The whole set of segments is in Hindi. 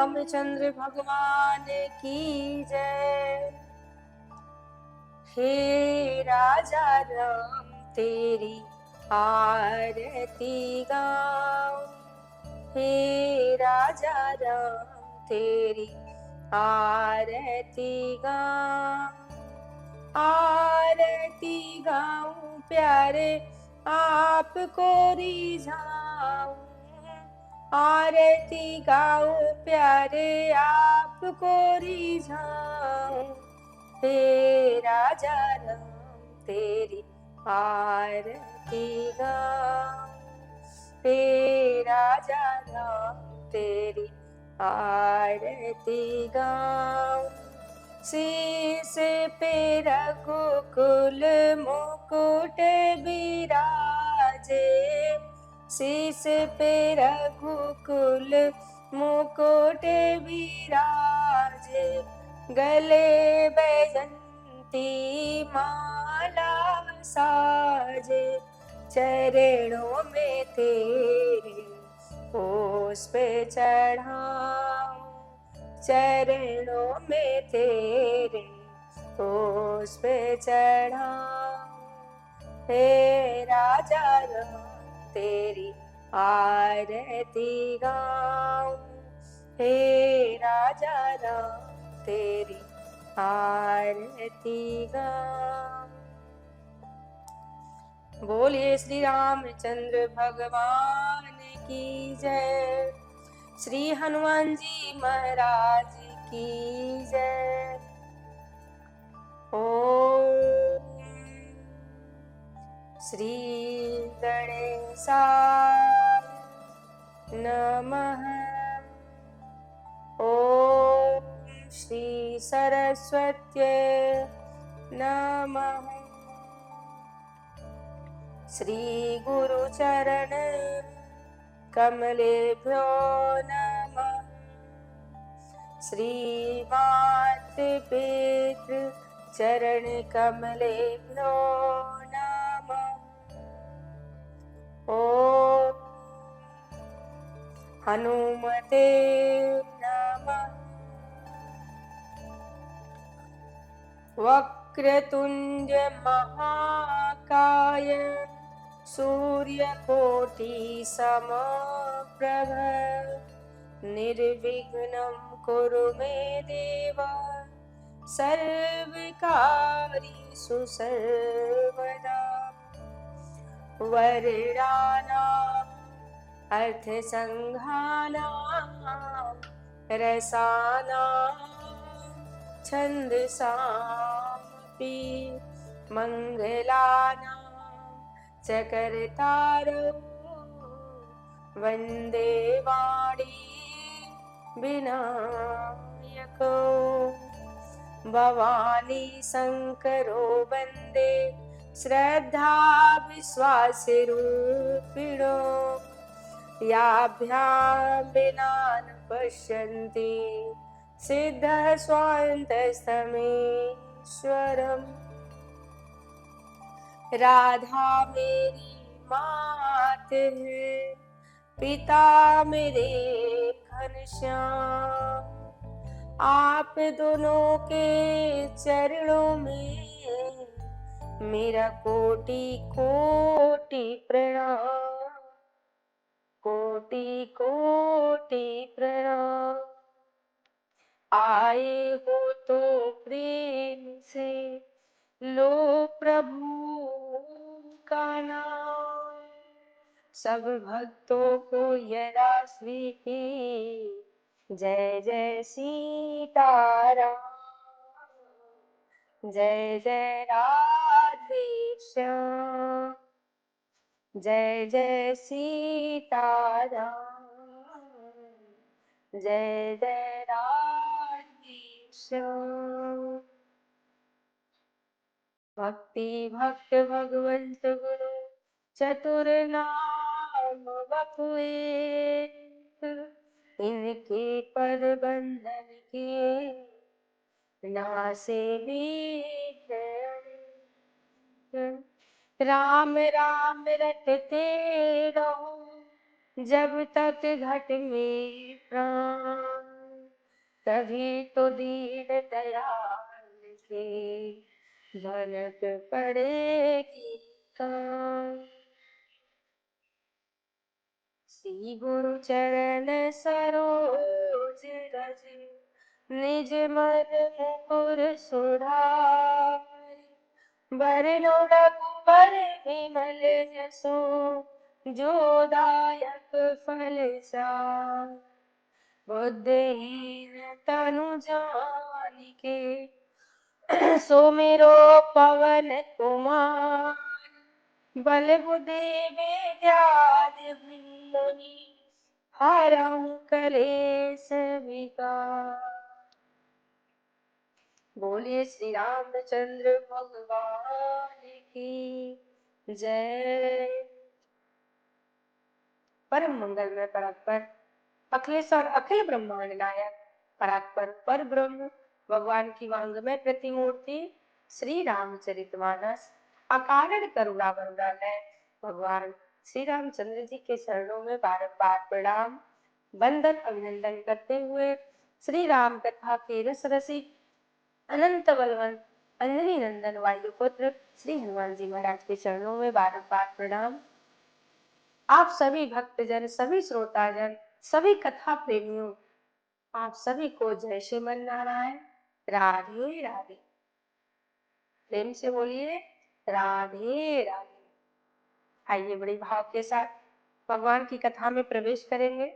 रामचंद्र भगवान की जय। हे राजा राम तेरी आरती गाऊं, हे राजा राम तेरी आरती गाऊं, आरती गाऊं प्यारे आपको रिझाऊं, आरती गाऊं प्यारे आपको रिझाऊं, हे राजा राम तेरी आरती गाऊं, हे राजा राम तेरी आरती गाऊं। शीश पे रघुकुल मुकुट बिराजे, शीश पे रघुकुल मुकुट बिराजे, गले बैजंती माला साजे, चरणों में तेरे पुष्प चढ़ाऊं, चरणों में तेरे पुष्प चढ़ाऊं, हे राजा राम तेरी आरती गाऊं, हे राजा राम तेरी आरती गाऊं। बोलिए श्री रामचंद्र भगवान की जय, श्री हनुमान जी महाराज की जय। ओम श्री गणेशाय नमः, ओम श्री सरस्वत्यै नमः, श्री गुरुचरण कमलेभ्यो नमः, श्री मातृपितृ चरण कमलेभ्यो नमः। ओम हनुमते नमः। वक्रतुंड महाकाय सूर्यकोटि समप्रभ, निर्विघ्नं कुरु मे देव, सर्वकार्येषु सर्वदा। वरदानां अर्थसंघानां रसानां छन्दसामपि मंगलानां चकर्तारौ वन्दे वाणी विनायको, भवानी शंकरो वन्दे श्रद्धा विश्वासरूपिणो, याभ्यां विना न पश्यन्ति सिद्धः स्वान्तस्तमेश्वरम्। राधा मेरी मात है, पिता मेरे घनश्याम, आप दोनों के चरणों में मेरा कोटि कोटि प्रणाम, कोटि कोटि प्रणाम। आए हो तो प्रेम से लो प्रभु का नाम, सब भक्तों को यदा स्वीकी, जय जय सीताराम, जय जय राधे श्याम, जय जय सीताराम, जय जय राधे श्याम। भक्ति भक्त भगवंत गुरु चतुर नाम बपुए, इनके पर बंधन के नासे भी। राम राम रटते रहो जब तक घट में प्राण, तभी तो दीन दयाल की भनक पड़ेगी काम। श्री गुरु चरण सरोज रज निज मन मुकुर सुधारि। बरनु रघुबर विमल जसु जो दायक फल सार। बुद्धिहीन तनु जानिके सुमिरो पवन कुमार। बल बुद्धि विद्या मुनि हरहु कलेश विकार। बोलिए श्री रामचंद्र भगवान की जय। परम मंगलमय परात्पर अखिलेश्वर अखिल ब्रह्मांड नायक परात्पर पर ब्रह्म भगवान की वांगमय प्रतिमूर्ति श्री रामचरितमानस अकारण करुणा वरुणालय भगवान श्री रामचंद्र जी के चरणों में बारंबार प्रणाम वंदन अभिनंदन करते हुए श्री राम कथा के रस रसिक अनंत बलवंत अंजनी नंदन वायुपुत्र श्री हनुमान जी महाराज के चरणों में बारंबार प्रणाम। आप सभी भक्तजन, सभी श्रोताजन, सभी कथा प्रेमियों, आप सभी को जय श्रीमन नारायण, राधे राधे। प्रेम से बोलिए राधे राधे। आइए बड़ी भाव के साथ भगवान की कथा में प्रवेश करेंगे।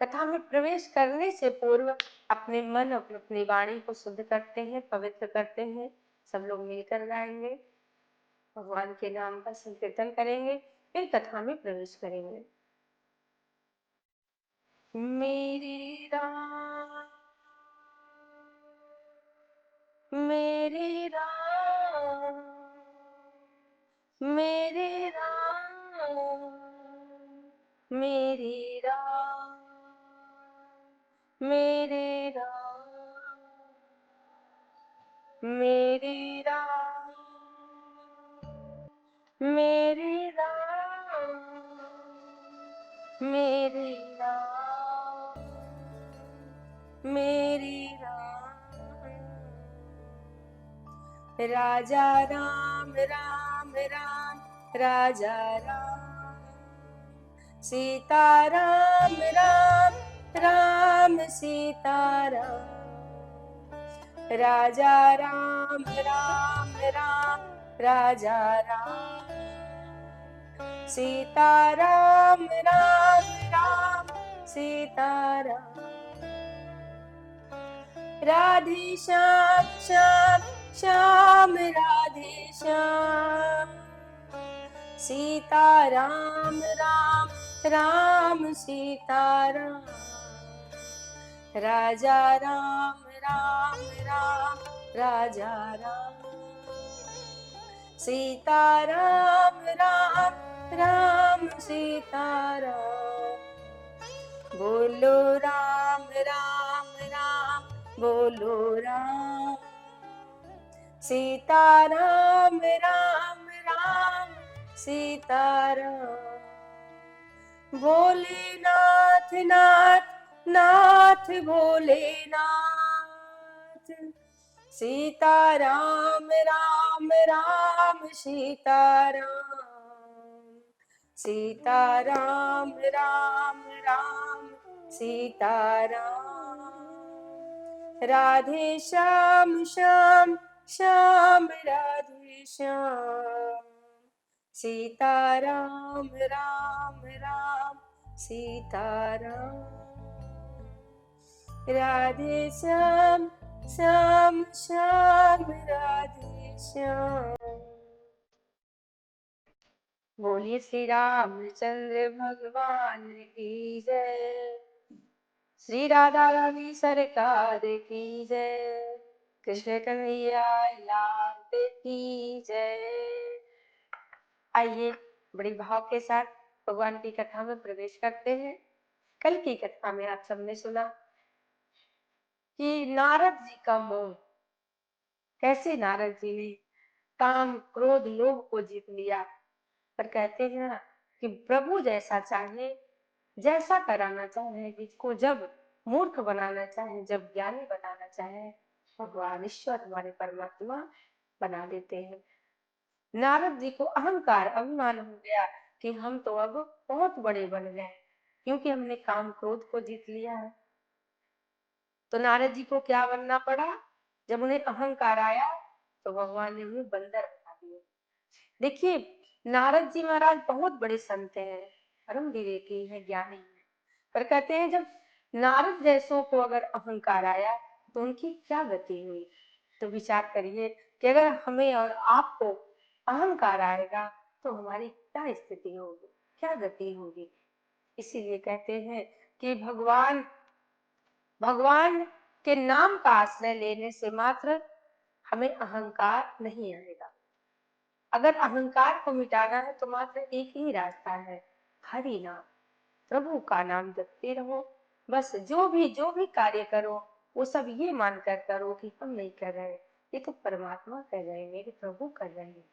कथा में प्रवेश करने से पूर्व अपने मन और अपनी वाणी को शुद्ध करते हैं, पवित्र करते हैं। सब लोग मिलकर गाएंगे, भगवान के नाम का संकीर्तन करेंगे, फिर कथा में प्रवेश करेंगे। मेरे राम मेरे राम मेरे राम मेरे राम मेरे राम मेरे राम मेरे राम मेरे राम मेरे राम। राजा राम राम राम राजा राम। सीता राम राम राम सीता राम। राजा राम राम राम राजा राम। सीता राम राम राम सीता राम। राधे श्याम श्याम श्याम राधे श्याम। सीता राम राम राम सीता राम। राजा राम राम राम राजा राम। सीता राम राम राम सीता राम। बोलो राम राम राम बोलो राम। सीता राम राम राम सीता राम। भोलेनाथ नाथ नाथ भोलेनाथ। सीता राम राम राम सीता राम। सीता राम राम राम सीता राम। राधे श्याम श्याम श्याम राधे श्याम। सीता राम राम राम सीता राम। राधे श्याम श्याम श्याम राधे श्याम। बोलिए श्री रामचंद्र भगवान की जय। श्री राधा रानी सरकार की जय। कृष्ण कन्हैया लाल की जय। आइए बड़ी भाव के साथ भगवान की कथा में प्रवेश करते हैं। कल की कथा में आप सबने सुना कि नारद जी का मोह, कैसे नारद जी ने काम क्रोध लोभ को जीत लिया। पर कहते हैं ना कि प्रभु जैसा चाहे, जैसा कराना चाहे, जिसको जब मूर्ख बनाना चाहे, जब ज्ञानी बनाना चाहे, भगवान ईश्वर हमारे परमात्मा बना देते हैं। नारद जी को अहंकार अभिमान हो गया कि हम तो अब बहुत बड़े बन गए, क्योंकि हमने काम क्रोध को जीत लिया है। तो नारद जी को क्या बनना पड़ा? जब उन्हें अहंकार आया तो भगवान ने उन्हें बंदर बना दिया। देखिए, नारद जी महाराज बहुत बड़े संत हैं, परम विवेकी हैं, ज्ञानी हैं, पर कहते हैं जब नारद जैसों को अगर अहंकार आया तो उनकी क्या गति हुई। तो विचार करिए कि अगर हमें और आपको अहंकार आएगा तो हमारी क्या स्थिति होगी, क्या गति होगी। इसीलिए कहते हैं कि भगवान के नाम का आश्रय लेने से मात्र हमें अहंकार नहीं आएगा। अगर अहंकार को मिटाना है तो मात्र एक ही रास्ता है, हरि नाम, प्रभु का नाम जपते रहो। बस जो भी कार्य करो वो सब ये मानकर करो कि हम नहीं कर रहे, ये तो परमात्मा कर रहे हैं, मेरे प्रभु कर रहे हैं।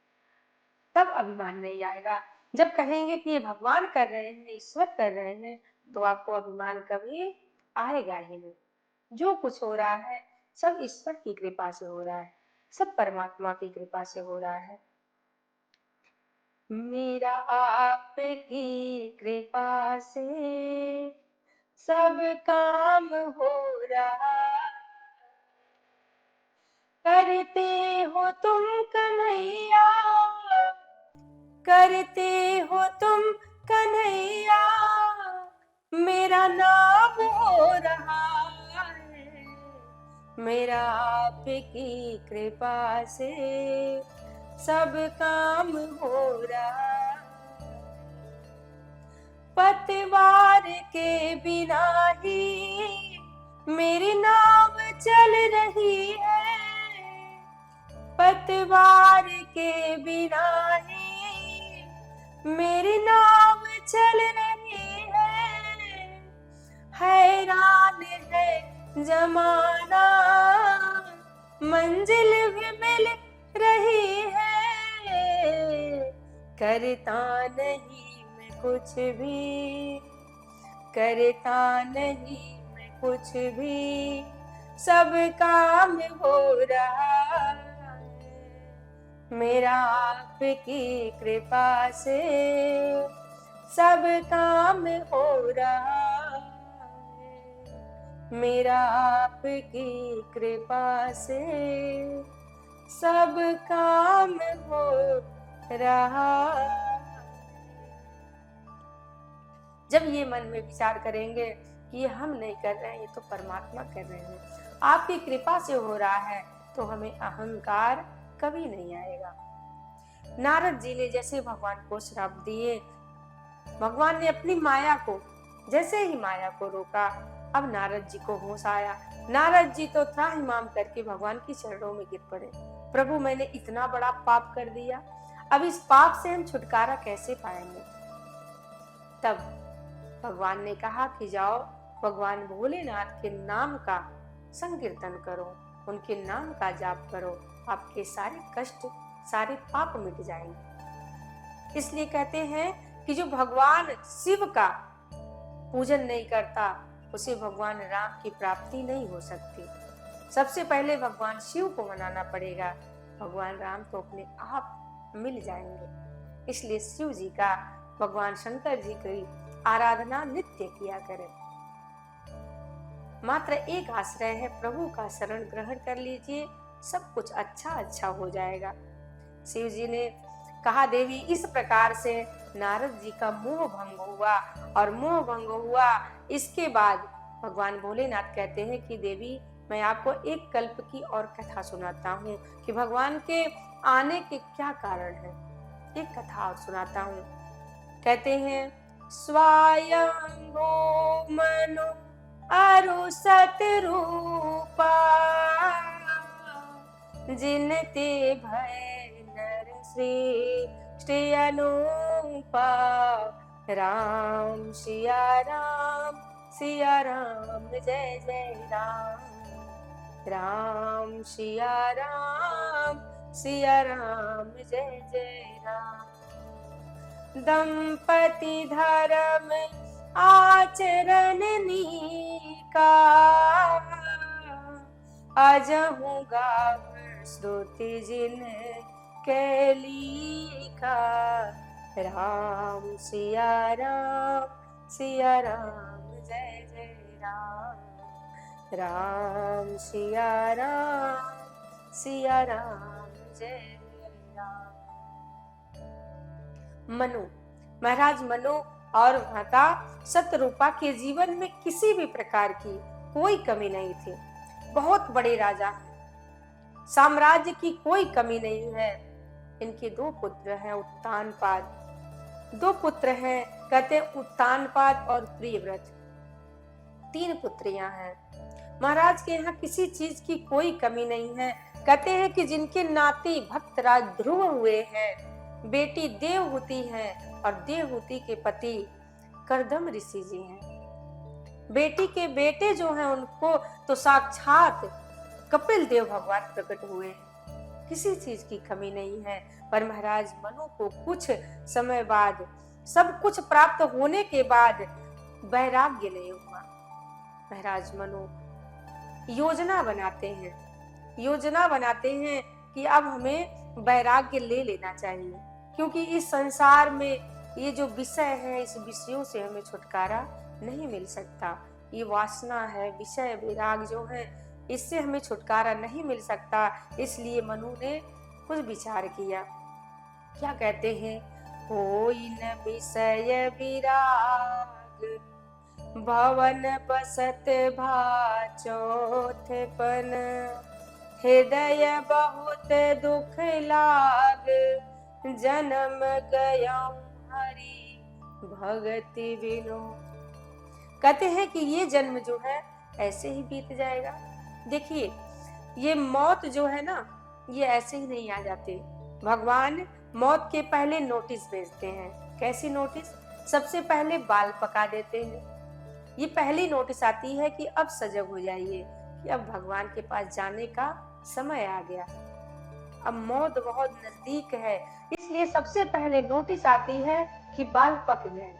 तब अभिमान नहीं आएगा। जब कहेंगे कि ये भगवान कर रहे हैं, ईश्वर कर रहे हैं, तो आपको अभिमान कभी आएगा ही नहीं। जो कुछ हो रहा है सब ईश्वर की कृपा से हो रहा है, सब परमात्मा की कृपा से हो रहा है। मेरा आपकी कृपा से सब काम हो रहा, करते हो तुम कन्हैया, करते हो तुम कन्हैया, मेरा नाम हो रहा है, मेरा आपकी कृपा से सब काम हो रहा। पतवार के बिना ही मेरी नाव चल रही है, पतवार के बिना ही मेरी नाव चल रही है। हैरान है जमाना मंजिल भी मिल रही है, करता नहीं मैं कुछ भी, करता नहीं मैं कुछ भी, सब काम हो रहा है, मेरा आपकी कृपा से सब काम हो रहा है, मेरा आपकी कृपा से सब काम हो रहा। जब ये मन में विचार करेंगे कि ये हम नहीं कर रहे हैं, ये तो परमात्मा कर रहे हैं, आपकी कृपा से हो रहा है, तो हमें अहंकार कभी नहीं आएगा। नारद जी ने जैसे भगवान को श्राप दिए, भगवान ने अपनी माया को, जैसे ही माया को रोका, अब नारद जी को होश आया। नारद जी तो त्राहिमाम करके भगवान की चरणों में गिर पड़े, प्रभु मैंने इतना बड़ा पाप कर दिया, अब इस पाप से हम छुटकारा कैसे पाएंगे। तब भगवान ने कहा कि जाओ भगवान भोलेनाथ के नाम का संकीर्तन करो, उनके नाम का जाप करो, आपके सारे कष्ट सारे पाप मिट जाएंगे। इसलिए कहते हैं कि जो भगवान शिव का पूजन नहीं करता उसे भगवान राम की प्राप्ति नहीं हो सकती। सबसे पहले भगवान शिव को मनाना पड़ेगा, भगवान राम तो अपने आप मिल जाएंगे। इसलिए शिव जी का, भगवान शंकर जी की आराधना नित्य किया करें। मात्र एक आश्रय है, प्रभु का शरण ग्रहण कर लीजिए, सब कुछ अच्छा अच्छा हो जाएगा। शिव जी ने कहा देवी इस प्रकार से नारद जी का मोह भंग हुआ, और मोह भंग हुआ इसके बाद भगवान भोलेनाथ कहते हैं कि देवी मैं आपको एक कल्प की और कथा सुनाता हूँ कि भगवान के आने के क्या कारण है। एक कथा और सुनाता हूँ। कहते हैं स्वयंभू मनु अरु सतरूपा, जिनते भय नर श्रेष्ठ अनुपा, राम सिया राम जय जय राम, राम सिया राम जय जय राम। दंपति धर्म आचरण नीक, का आजहूँ गाव श्रुति जिन के लिखा। राम सिया राम जय जय राम। राम सिया राम जय जय राम। मनु, महाराज मनु और माता सतरूपा के जीवन में किसी भी प्रकार की कोई कमी नहीं थी। बहुत बड़े राजा, साम्राज्य की कोई कमी नहीं है। इनके दो पुत्र हैं, उत्तानपाद। दो पुत्र हैं, कहते हैं उत्तानपाद और प्रियव्रत। तीन पुत्रियां हैं। महाराज के यहाँ किसी चीज की कोई कमी नहीं है। कहते हैं कि जिनके नाती भक्तराज ध्रुव हुए हैं, बेटी देवहूति है और देवहूति के पति करदम ऋषि जी हैं। बेटी के बेटे जो हैं उनको तो साक्षात कपिल देव भगवान प्रकट हुए हैं। किसी चीज की कमी नहीं है। पर महाराज मनु को कुछ समय बाद, सब कुछ प्राप्त होने के बाद वैराग्य नहीं हुआ। महाराज मनु योजना बनाते हैं कि अब हमें वैराग्य ले लेना चाहिए, क्योंकि इस संसार में ये जो विषय है, इस विषयों से हमें छुटकारा नहीं मिल सकता। ये वासना है, विषय विराग जो है, इससे हमें छुटकारा नहीं मिल सकता। इसलिए मनु ने कुछ विचार किया। क्या कहते हैं? होई न विषय विराग भवन बसत भा चौथपन। हृदय बहुत दुख लाग जन्म गया हरि भगति बिनु। कहते हैं कि ये जन्म जो है ऐसे ही बीत जाएगा। देखिए, ये मौत जो है ना, ये ऐसे ही नहीं आ जाते। भगवान मौत के पहले नोटिस भेजते हैं। कैसी नोटिस? सबसे पहले बाल पका देते हैं। ये पहली नोटिस आती है कि अब सजग हो जाइए, कि अब भगवान के पास जाने का समय आ गया, अब मौत बहुत नजदीक है। इसलिए सबसे पहले नोटिस आती है कि बाल पक गए।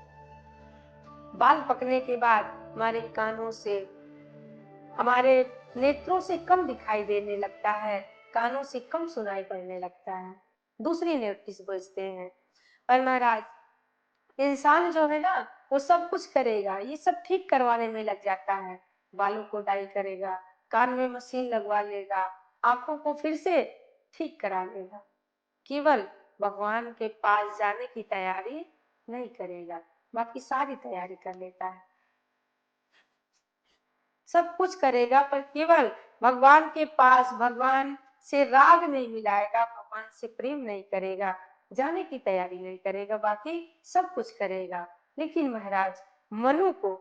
बाल पकने के बाद हमारे कानों से, हमारे नेत्रों से कम दिखाई देने लगता है, कानों से कम सुनाई पड़ने लगता है। दूसरी नोटिस भेजते हैं। पर महाराज, इंसान जो है ना, वो सब कुछ करेगा, ये सब ठीक करवाने में लग जाता है। बालों को डाई करेगा, कान में मशीन लगवा लेगा, आंखों को फिर से ठीक करा लेगा, केवल भगवान के पास जाने की तैयारी नहीं करेगा। बाकी सारी तैयारी कर लेता है, सब कुछ करेगा, पर केवल भगवान के पास, भगवान से राग नहीं मिलाएगा, भगवान से प्रेम नहीं करेगा, जाने की तैयारी नहीं करेगा, बाकी सब कुछ करेगा। लेकिन महाराज मनु को,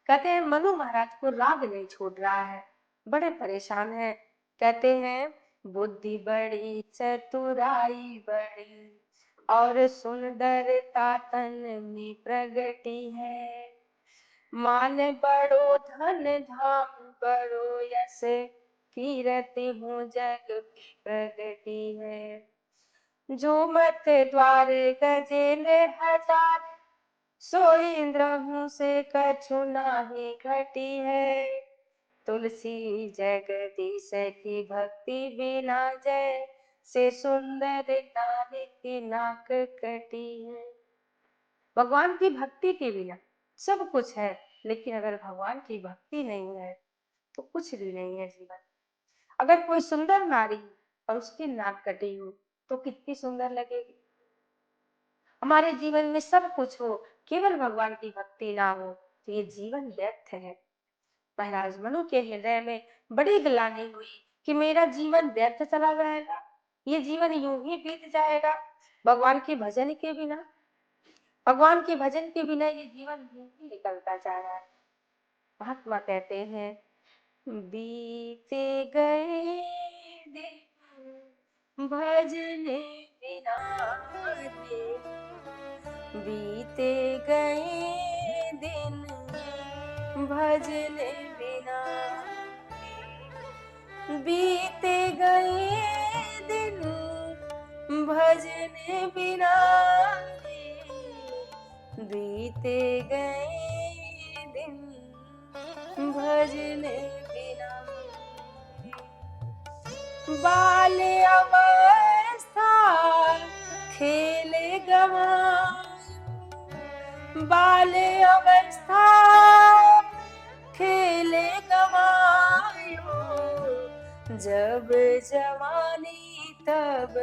कहते हैं मनु महाराज को राग नहीं छोड़ रहा है, बड़े परेशान है। कहते हैं बुद्धि बड़ी चतुराई बड़ी और सुंदरता तन में प्रगति है। मान बड़ो धन धाम बड़ो यश कीरति हूँ जग प्रगति है। जो मत द्वार गजेल हजार सो इंद्र हूँ से कछु नाही घटी है। तुलसी जगदीश की भक्ति बिना जय से सुंदर नारी की नाक कटी है। भगवान की भक्ति के बिना सब कुछ है, लेकिन अगर भगवान की भक्ति नहीं है तो कुछ भी नहीं है जीवन। अगर कोई सुंदर नारी और उसकी नाक कटी हो तो कितनी सुंदर लगेगी। हमारे जीवन में सब कुछ हो, केवल भगवान की भक्ति ना हो तो ये जीवन व्यर्थ है। महाराज मनु के हृदय में बड़ी ग्लानि हुई कि मेरा जीवन व्यर्थ चला जाएगा, ये जीवन यूं ही बीत जाएगा भगवान के भजन के बिना। भगवान के भजन के बिना ये जीवन यूं ही निकलता जा रहा है। महात्मा कहते हैं बीते गए दिन भजन बिना रे, बीते गए दिन भजन बिना, बीते गए दिन भजन बिना, बीते गए दिन भजने बिना। बाल अवस्था खेल गवायो, बाल अवस्था खेल गवायो, जब जवानी तब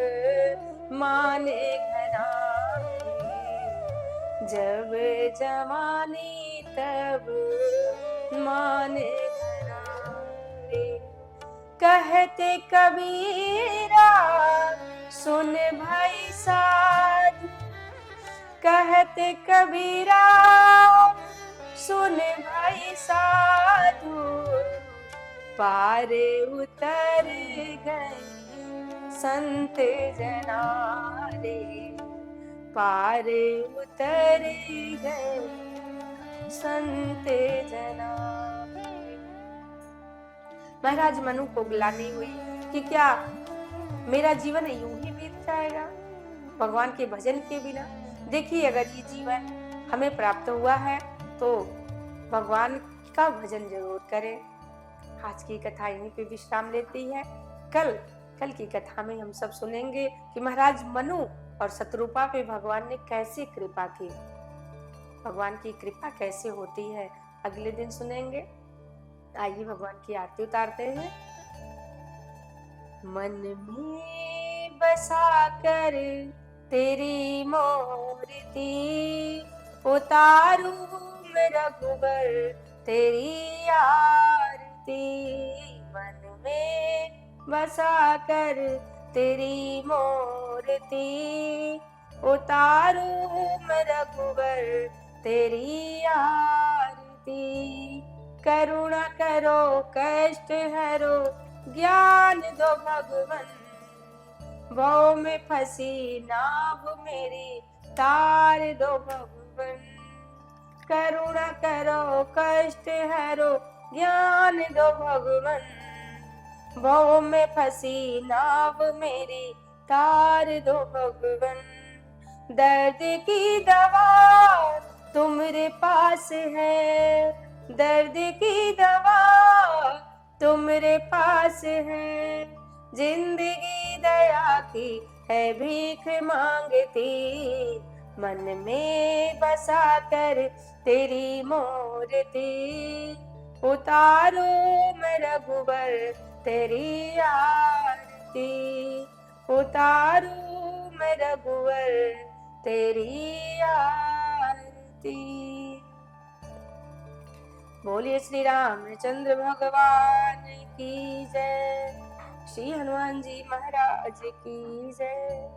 माने घनाए, जब जवानी तब माने घनाए। कहते कबीरा सुन भाई साधु, कहते कबीरा सुन भाई साधु, पार उतर गए संत जनारे, पार उतर गए संत जनारे। महाराज मनु को ग्लानि हुई कि क्या मेरा जीवन यूं ही बीत जाएगा भगवान के भजन के बिना। देखिए, अगर ये जीवन हमें प्राप्त हुआ है तो भगवान का भजन जरूर करें। आज की कथा यहीं पे विश्राम लेती है। कल की कथा में हम सब सुनेंगे कि महाराज मनु और शत्रुपा पे भगवान ने कैसे कृपा की, भगवान की कृपा कैसे होती है, अगले दिन सुनेंगे। आइए भगवान की आरती उतारते हैं। मन में बसा कर तेरी मूर्ति, उतारू मैं रघुबर तेरी आरती। मन में बसा कर तेरी मूर्ति, उतारू मैं रघुबर तेरी आरती। करुणा करो कष्ट हरो ज्ञान दो भगवन, भव में फंसी नाव मेरी तार दो भगवन। करुणा करो कष्ट हरो ज्ञान दो भगवन, भव में फंसी नाव मेरी तार दो भगवन। दर्द की दवा तुम्हारे पास है, दर्द की दवा तुम्हारे पास है, जिंदगी दया की है भीख मांगती। मन में बसा कर तेरी मूर्ति, उतारो मैं रघुबर तेरी आरती। उतारो मैं रघुबर तेरी आरती। बोलिए श्री रामचंद्र भगवान की जय, श्री हनुमान जी महाराज की जय।